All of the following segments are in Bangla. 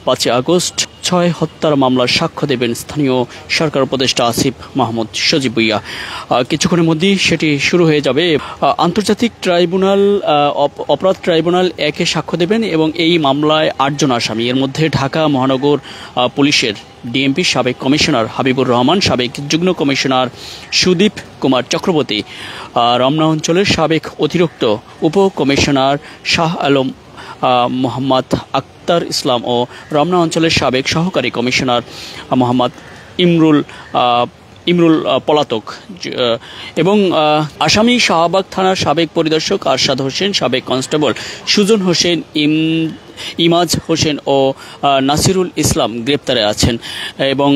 5 আগস্ট 6 হত্যার মামলার সাক্ষ্য দেবেন স্থানীয় সরকার উপদেষ্টা আসিফ মাহমুদ সজীব ভুঁইয়া। কিছুক্ষণের মধ্যেই সেটি শুরু হয়ে যাবে। আন্তর্জাতিক ট্রাইব্যুনাল অপরাধ ট্রাইব্যুনাল 1-এ সাক্ষ্য দেবেন এবং এই মামলায় 8 জন আসামি। এর মধ্যে ঢাকা মহানগর পুলিশের ডিএমপি সাবেক কমিশনার হাবিবুর রহমান, সাবেক যুগ্ম কমিশনার সুদীপ কুমার চক্রবর্তী, রমনা অঞ্চলের সাবেক অতিরিক্ত উপকমিশনার শাহ আলম মোহাম্মদ আক্তার ইসলাম ও রমনা অঞ্চলের সাবেক সহকারী কমিশনার মোহাম্মদ ইমরুল পলাতক এবং আসামি শাহবাগ থানার সাবেক পরিদর্শক আরশাদ হোসেন, সাবেক কনস্টেবল সুজন হোসেন, ইমাজ হোসেন ও নাসিরুল ইসলাম গ্রেপ্তারে আছেন। এবং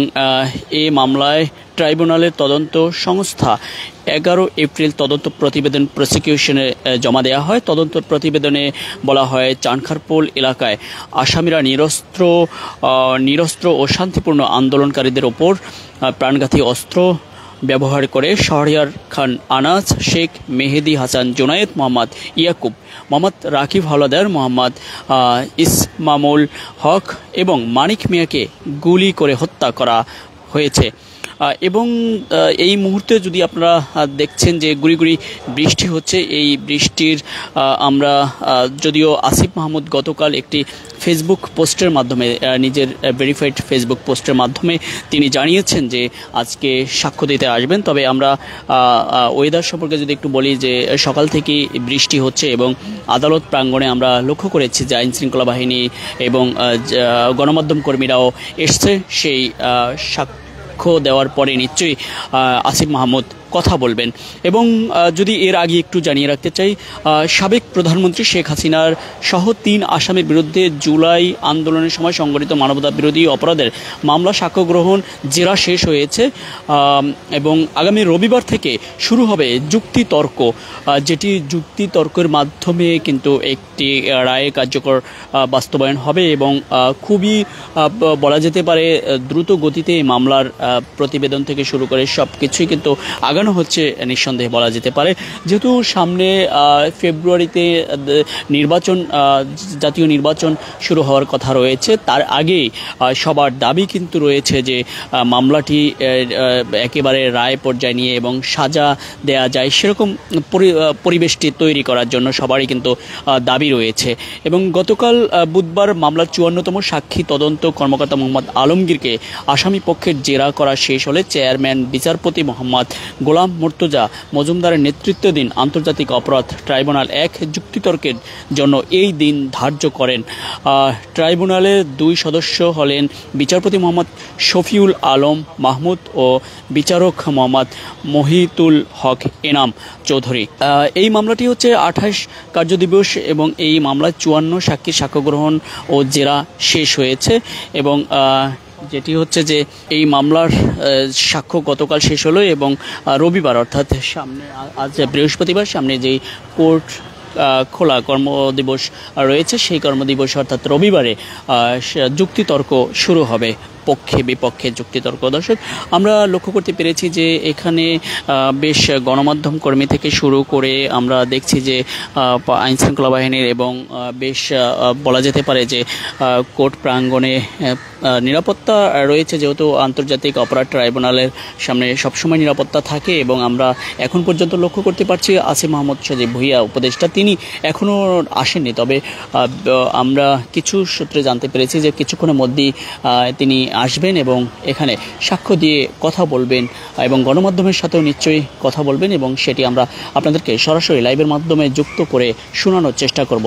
এই মামলায় ট্রাইব্যুনালের তদন্ত সংস্থা 11 এপ্রিল তদন্ত প্রতিবেদন প্রসিকিউশনে জমা দেওয়া হয়। তদন্ত প্রতিবেদনে বলা হয়, চানখারপুল এলাকায় আসামিরা নিরস্ত্র ও শান্তিপূর্ণ আন্দোলনকারীদের ওপর প্রাণঘাতী অস্ত্র ব্যবহার করে শহরিয়ার খান আনাস, শেখ মেহেদি হাসান জুনায়েদ, মোহাম্মদ ইয়াকুব, মোহাম্মদ রাকিব হাওলাদার, মোহাম্মদ ইসমামুল হক এবং মানিক মিয়াকে গুলি করে হত্যা করা হয়েছে। এবং এই মুহূর্তে যদি আপনারা দেখছেন যে গুড়ি গুড়ি বৃষ্টি হচ্ছে, এই বৃষ্টির আমরা যদিও আসিফ মাহমুদ গতকাল একটি ফেসবুক পোস্টের মাধ্যমে, নিজের ভেরিফাইড ফেসবুক পোস্টের মাধ্যমে তিনি জানিয়েছেন যে আজকে সাক্ষ্য দিতে আসবেন। তবে আমরা ওয়েদার সম্পর্কে যদি একটু বলি, যে সকাল থেকেই বৃষ্টি হচ্ছে এবং আদালত প্রাঙ্গণে আমরা লক্ষ্য করেছি যে আইনশৃঙ্খলা বাহিনী এবং গণমাধ্যম কর্মীরাও এসছে। সেই সাক্ষ্য দেওয়ার পরে নিশ্চয়ই আসিফ মাহমুদ কথা বলবেন। এবং যদি এর আগে একটু জানিয়ে রাখতে চাই, সাবেক প্রধানমন্ত্রী শেখ হাসিনার সহ 3 আসামির বিরুদ্ধে জুলাই আন্দোলনের সময় সংগঠিত মানবতা বিরোধী অপরাধের মামলা সাক্ষ্য গ্রহণ জেরা শেষ হয়েছে এবং আগামী রবিবার থেকে শুরু হবে যুক্তিতর্ক, যেটি যুক্তিতর্কের মাধ্যমে কিন্তু একটি রায় কার্যকর বাস্তবায়ন হবে এবং খুবই বলা যেতে পারে দ্রুত গতিতে মামলার প্রতিবেদন থেকে শুরু করে সব কিছুই কিন্তু আগানো হচ্ছে নিঃসন্দেহে বলা যেতে পারে। যেহেতু সামনে ফেব্রুয়ারিতে নির্বাচন, জাতীয় নির্বাচন শুরু হওয়ার কথা রয়েছে, তার আগেই সবার দাবি কিন্তু রয়েছে যে মামলাটি একেবারে রায় পর্যায়ে নিয়ে এবং সাজা দেয়া যায় সেরকম পরিবেশটি তৈরি করার জন্য সবারই কিন্তু দাবি রয়েছে। এবং গতকাল বুধবার মামলার 54তম সাক্ষী তদন্ত কর্মকর্তা মোহাম্মদ আলমগীরকে আসামি পক্ষের জেরা করা শেষ হলে চেয়ারম্যান বিচারপতি মোহাম্মদ গোলাম মুর্তজা মজুমদারের নেতৃত্বাধীন আন্তর্জাতিক অপরাধ ট্রাইব্যুনাল 1 যুক্তিতর্কের জন্য এই দিন ধার্য করেন। ট্রাইব্যুনালের 2 সদস্য হলেন বিচারপতি মোহাম্মদ শফিউল আলম মাহমুদ ও বিচারক মোহাম্মদ মহিতুল হক এনাম চৌধুরী। এই মামলাটি হচ্ছে 28 কার্যদিবস এবং এই মামলায় 54 সাক্ষীর সাক্ষ্য গ্রহণ ও জেরা শেষ হয়েছে। এবং যেটি হচ্ছে যে এই মামলার সাক্ষ্য গতকাল শেষ হলো এবং রবিবার অর্থাৎ সামনে আজ বৃহস্পতিবার সামনে যেই কোর্ট খোলা কর্মদিবস রয়েছে সেই কর্মদিবস অর্থাৎ রবিবারে যুক্তিতর্ক শুরু হবে, পক্ষে বিপক্ষে যুক্তিতর্ক। দর্শক, আমরা লক্ষ্য করতে পেরেছি যে এখানে বেশ গণমাধ্যম কর্মী থেকে শুরু করে আমরা দেখছি যে আইনশৃঙ্খলা বাহিনীর এবং বেশ বলা যেতে পারে যে কোর্ট প্রাঙ্গণে নিরাপত্তা রয়েছে, যেহেতু আন্তর্জাতিক অপরাধ ট্রাইব্যুনালের সামনে সবসময় নিরাপত্তা থাকে। এবং আমরা এখন পর্যন্ত লক্ষ্য করতে পারছি আসিফ মাহমুদ সজীব ভুঁইয়া উপদেষ্টা তিনি এখনও আসেননি। তবে আমরা কিছু সূত্রে জানতে পেরেছি যে কিছুক্ষণের মধ্যেই তিনি আসবেন এবং এখানে সাক্ষ্য দিয়ে কথা বলবেন এবং গণমাধ্যমের সাথেও নিশ্চয়ই কথা বলবেন এবং সেটি আমরা আপনাদেরকে সরাসরি লাইভের মাধ্যমে যুক্ত করে শোনানোর চেষ্টা করব।